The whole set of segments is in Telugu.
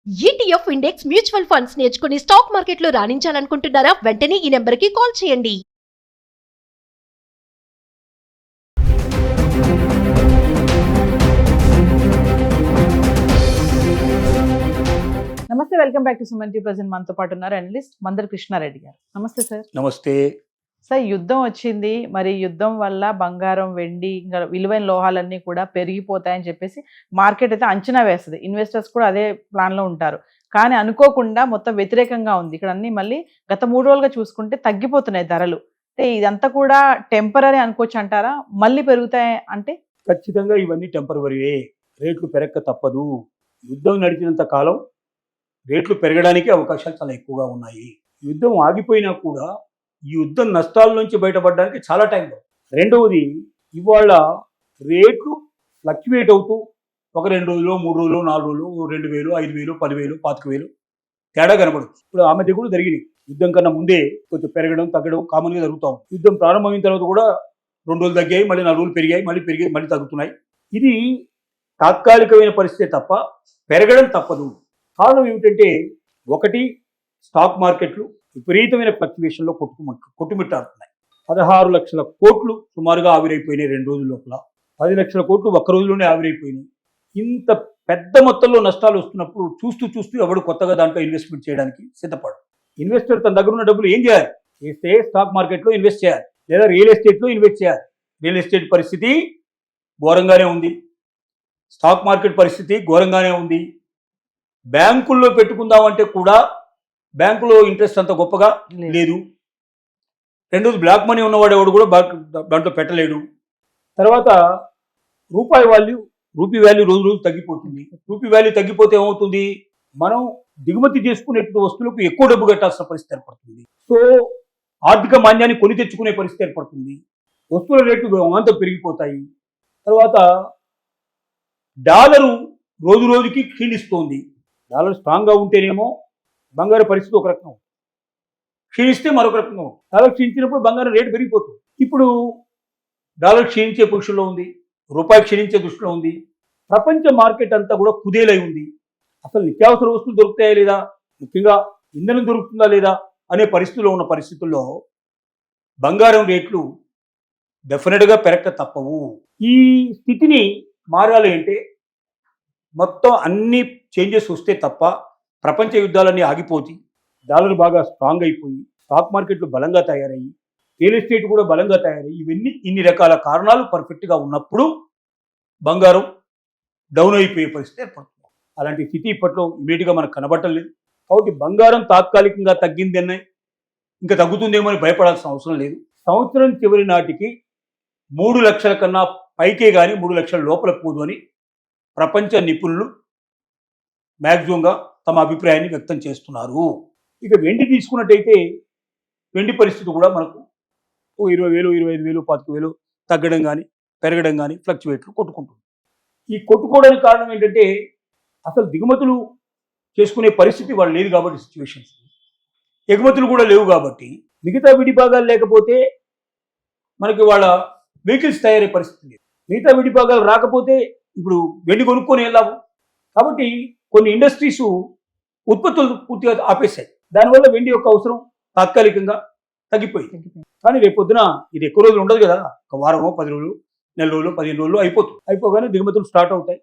ఈటీఎఫ్ ఇండెక్స్ మ్యూచువల్ ఫండ్స్ నేర్చుకుని స్టాక్ మార్కెట్లో రాణించాలనుకుంటున్నారా? వెంటనే ఈ నెంబర్కి కాల్ చేయండి. నమస్తే, welcome back to Suman T. Present మనతో పాటు ఉన్నారు అనలిస్ట్ మందర్ కృష్ణారెడ్డి గారు. నమస్తే సార్. నమస్తే సార్, యుద్ధం వచ్చింది, మరి యుద్ధం వల్ల బంగారం, వెండి, ఇంకా విలువైన లోహాలన్నీ కూడా పెరిగిపోతాయని చెప్పేసి మార్కెట్ అయితే అంచనా వేస్తుంది. ఇన్వెస్టర్స్ కూడా అదే ప్లాన్లో ఉంటారు. కానీ అనుకోకుండా మొత్తం వ్యతిరేకంగా ఉంది. ఇక్కడ అన్ని మళ్ళీ గత 3 రోజులుగా చూసుకుంటే తగ్గిపోతున్నాయి ధరలు. అంటే ఇదంతా కూడా టెంపరీ అనుకోవచ్చు అంటారా? మళ్ళీ పెరుగుతాయి అంటే? ఖచ్చితంగా ఇవన్నీ టెంపరవరీయే. రేట్లు పెరగక తప్పదు. యుద్ధం నడిచినంత కాలం రేట్లు పెరగడానికి అవకాశాలు చాలా ఎక్కువగా ఉన్నాయి. యుద్ధం ఆగిపోయినా కూడా ఈ యుద్ధం నష్టాల నుంచి బయటపడడానికి చాలా టైం పడుతుంది. రెండవది, ఇవాళ రేట్లు ఫ్లక్చువేట్ అవుతూ ఒక 2 రోజులు, 3 రోజులు, 4 రోజులు 2,000, 5,000, 10,000, 25,000 తేడా కనబడుతుంది. ఇప్పుడు ఆ మధ్య కూడా జరిగినాయి. యుద్ధం కన్నా ముందే కొంచెం పెరగడం తగ్గడం కామన్గా జరుగుతాం. యుద్ధం ప్రారంభమైన తర్వాత కూడా 2 రోజులు తగ్గాయి, మళ్ళీ 4 రోజులు పెరిగాయి, మళ్ళీ తగ్గుతున్నాయి. ఇది తాత్కాలికమైన పరిస్థితే తప్ప పెరగడం తప్పదు. కారణం ఏమిటంటే, ఒకటి, స్టాక్ మార్కెట్లు విపరీతమైన ఫ్లక్చువేషన్లో కొట్టుమిట్టాడుతున్నాయి. 16 లక్షల కోట్లు సుమారుగా ఆవిరైపోయినాయి 2 రోజుల లోపల. 10 లక్షల కోట్లు ఒక్క రోజులోనే ఆవిరైపోయినాయి. ఇంత పెద్ద మొత్తంలో నష్టాలు వస్తున్నప్పుడు చూస్తూ ఎవడు కొత్తగా దాంట్లో ఇన్వెస్ట్మెంట్ చేయడానికి సిద్ధపడు. ఇన్వెస్టర్ తన దగ్గర ఉన్న డబ్బులు ఏం చేయాలి? చేస్తే స్టాక్ మార్కెట్లో ఇన్వెస్ట్ చేయాలి, లేదా రియల్ ఎస్టేట్లో ఇన్వెస్ట్ చేయాలి. రియల్ ఎస్టేట్ పరిస్థితి ఘోరంగానే ఉంది, స్టాక్ మార్కెట్ పరిస్థితి ఘోరంగానే ఉంది. బ్యాంకుల్లో పెట్టుకుందామంటే కూడా బ్యాంకులో ఇంట్రెస్ట్ అంత గొప్పగా లేదు. రెండోది, బ్లాక్ మనీ ఉన్నవాడు ఎవడు కూడా దాంట్లో పెట్టలేడు. తర్వాత రూపీ వాల్యూ రోజు తగ్గిపోతుంది. రూపీ వాల్యూ తగ్గిపోతే ఏమవుతుంది? మనం దిగుమతి చేసుకునేటువంటి వస్తువులకు ఎక్కువ డబ్బు కట్టాల్సిన పరిస్థితి ఏర్పడుతుంది. సో ఆర్థిక మాన్యాన్ని కొని తెచ్చుకునే పరిస్థితి ఏర్పడుతుంది. వస్తువుల రేట్లు అంతా పెరిగిపోతాయి. తర్వాత డాలరు రోజుకి క్షీణిస్తోంది. డాలర్ స్ట్రాంగ్గా ఉంటేనేమో బంగారు పరిస్థితి ఒక రకంగా ఉంటుంది, క్షీణిస్తే మరొక రకంగా ఉంటుంది. డాలర్ క్షీణించినప్పుడు బంగారం రేటు పెరిగిపోతుంది. ఇప్పుడు డాలర్ క్షీణించే పొజిషన్లో ఉంది, రూపాయి క్షీణించే దృష్టిలో ఉంది. ప్రపంచ మార్కెట్ అంతా కూడా కుదేలై ఉంది. అసలు నిత్యావసర వస్తువులు దొరుకుతాయా లేదా, ముఖ్యంగా ఇంధనం దొరుకుతుందా లేదా అనే పరిస్థితుల్లో ఉన్న పరిస్థితుల్లో బంగారం రేట్లు డెఫినెట్గా పెరగక తప్పవు. ఈ స్థితిని మారాలి అంటే మొత్తం అన్ని చేంజెస్ వస్తే తప్ప ప్రపంచ యుద్ధాలన్నీ ఆగిపోతాయి. డాలర్ బాగా స్ట్రాంగ్ అయిపోయి, స్టాక్ మార్కెట్లు బలంగా తయారయ్యి, రియల్ ఎస్టేట్ కూడా బలంగా తయారయ్యి, ఇన్ని రకాల కారణాలు పర్ఫెక్ట్గా ఉన్నప్పుడు బంగారం డౌన్ అయిపోయే పరిస్థితి ఏర్పడుతుంది. అలాంటి స్థితి ఇప్పట్లో ఇమీడియట్గా మనకు కనబడలేదు. కాబట్టి బంగారం తాత్కాలికంగా తగ్గిందనే ఇంకా తగ్గుతుందేమో అని భయపడాల్సిన అవసరం లేదు. సంవత్సరం చివరి నాటికి 3 లక్షల కన్నా పైకే కానీ 3 లక్షల లోపల పోదు అని ప్రపంచ నిపుణులు మ్యాక్సిమంగా తమ అభిప్రాయాన్ని వ్యక్తం చేస్తున్నారు. ఇక వెండి తీసుకున్నట్టయితే వెండి పరిస్థితి కూడా మనకు 20,000, 25,000, 25,000 తగ్గడం కానీ పెరగడం కానీ ఫ్లక్చువేట్లు కొట్టుకుంటుంది. ఈ కొట్టుకోవడానికి కారణం ఏంటంటే, అసలు దిగుమతులు చేసుకునే పరిస్థితి వాళ్ళు లేదు కాబట్టి, సిచ్యువేషన్స్ ఎగుమతులు కూడా లేవు కాబట్టి, మిగతా విడిభాగాలు లేకపోతే మనకి వాళ్ళ వెహికల్స్ తయారయ్యే పరిస్థితి లేదు. మిగతా విడిభాగాలు రాకపోతే ఇప్పుడు వెండి కొనుక్కొని వెళ్ళాము. కాబట్టి కొన్ని ఇండస్ట్రీస్ ఉత్పత్తులు పూర్తిగా ఆపేశాయి. దానివల్ల వెండి యొక్క అవసరం తాత్కాలికంగా తగ్గిపోయింది. కానీ రేపొద్దున ఇది ఎక్కువ రోజులు ఉండదు కదా, ఒక వారమో 10 రోజులు, నెల రోజులు, 15 రోజులు అయిపోగానే దిగుమతులు స్టార్ట్ అవుతాయి.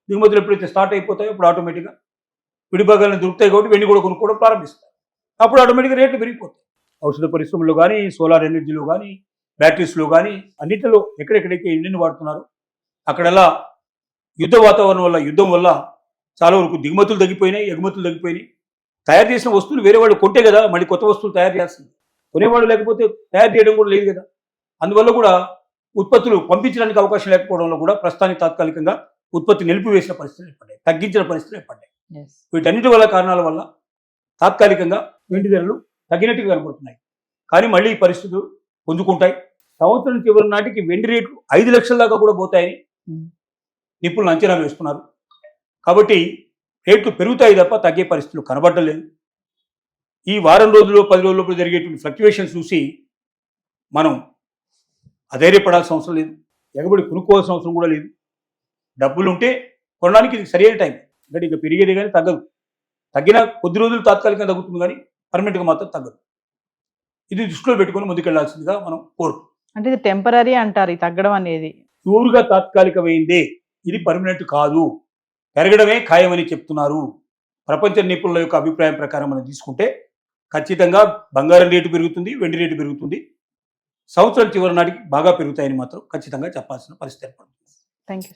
దిగుమతులు ఎప్పుడైతే స్టార్ట్ అయిపోతాయో అప్పుడు ఆటోమేటిక్గా విడిభాగాలను దొరుకుతాయి కాబట్టి వెండి కూడా కొనుక్కోవడం ప్రారంభిస్తారు. అప్పుడు ఆటోమేటిక్గా రేట్లు పెరిగిపోతాయి. ఔషధ పరిశ్రమలో కానీ, సోలార్ ఎనర్జీలో కానీ, బ్యాటరీస్లో కానీ, అన్నింటిలో ఎక్కడెక్కడైతే ఇండియన్ వాడుతున్నారో అక్కడలా యుద్ధ వాతావరణం వల్ల, యుద్ధం వల్ల చాలా వరకు దిగుమతులు తగ్గిపోయినాయి, ఎగుమతులు తగ్గిపోయినాయి. తయారు చేసిన వస్తువులు వేరే వాళ్ళు కొంటే కదా మళ్ళీ కొత్త వస్తువులు తయారు చేస్తుంది. కొనేవాళ్ళు లేకపోతే తయారు చేయడం కూడా లేదు కదా. అందువల్ల కూడా ఉత్పత్తులు పంపించడానికి అవకాశం లేకపోవడంలో కూడా ప్రస్తుతానికి తాత్కాలికంగా ఉత్పత్తి నిలిపివేసిన పరిస్థితులు ఏర్పడ్డాయి, తగ్గించిన పరిస్థితులు ఏర్పడ్డాయి. వీటన్నిటి వల్ల కారణాల వల్ల తాత్కాలికంగా వెండి ధరలు తగ్గినట్టుగా కనబడుతున్నాయి. కానీ మళ్ళీ ఈ పరిస్థితులు పుంజుకుంటాయి. సంవత్సరం చివరి నాటికి వెండి రేట్లు 5 లక్షల దాకా కూడా పోతాయని నిపుణులు అంచనా వేస్తున్నారు. కాబట్టి రేట్లు పెరుగుతాయి తప్ప తగ్గే పరిస్థితులు కనబడలేదు. ఈ వారం రోజుల్లో 10 రోజుల్లో జరిగేటువంటి ఫ్లక్చువేషన్స్ చూసి మనం అధైర్యపడాల్సిన అవసరం లేదు, ఎగబడి కొనుక్కోవాల్సిన అవసరం కూడా లేదు. డబ్బులు ఉంటే కొనడానికి ఇది సరైన టైం. ఎందుకంటే ఇక పెరిగేది కానీ తగ్గదు. తగ్గిన కొద్ది రోజులు తాత్కాలికంగా తగ్గుతుంది కానీ పర్మనెంట్గా మాత్రం తగ్గదు. ఇది దృష్టిలో పెట్టుకొని ముందుకెళ్లాల్సిందిగా మనం కోరుకు. అంటే ఇది టెంపరీ అంటారు ఈ తగ్గడం అనేది. ప్యూర్గా తాత్కాలికమైందే, ఇది పర్మనెంట్ కాదు, పెరగడమే ఖాయమని చెప్తున్నారు. ప్రపంచ నిపుణుల యొక్క అభిప్రాయం ప్రకారం మనం తీసుకుంటే ఖచ్చితంగా బంగారం రేటు పెరుగుతుంది, వెండి రేటు పెరుగుతుంది, సంవత్సరం చివరి నాటికి బాగా పెరుగుతాయని మాత్రం ఖచ్చితంగా చెప్పాల్సిన పరిస్థితి ఏర్పడుతుంది. Thank you.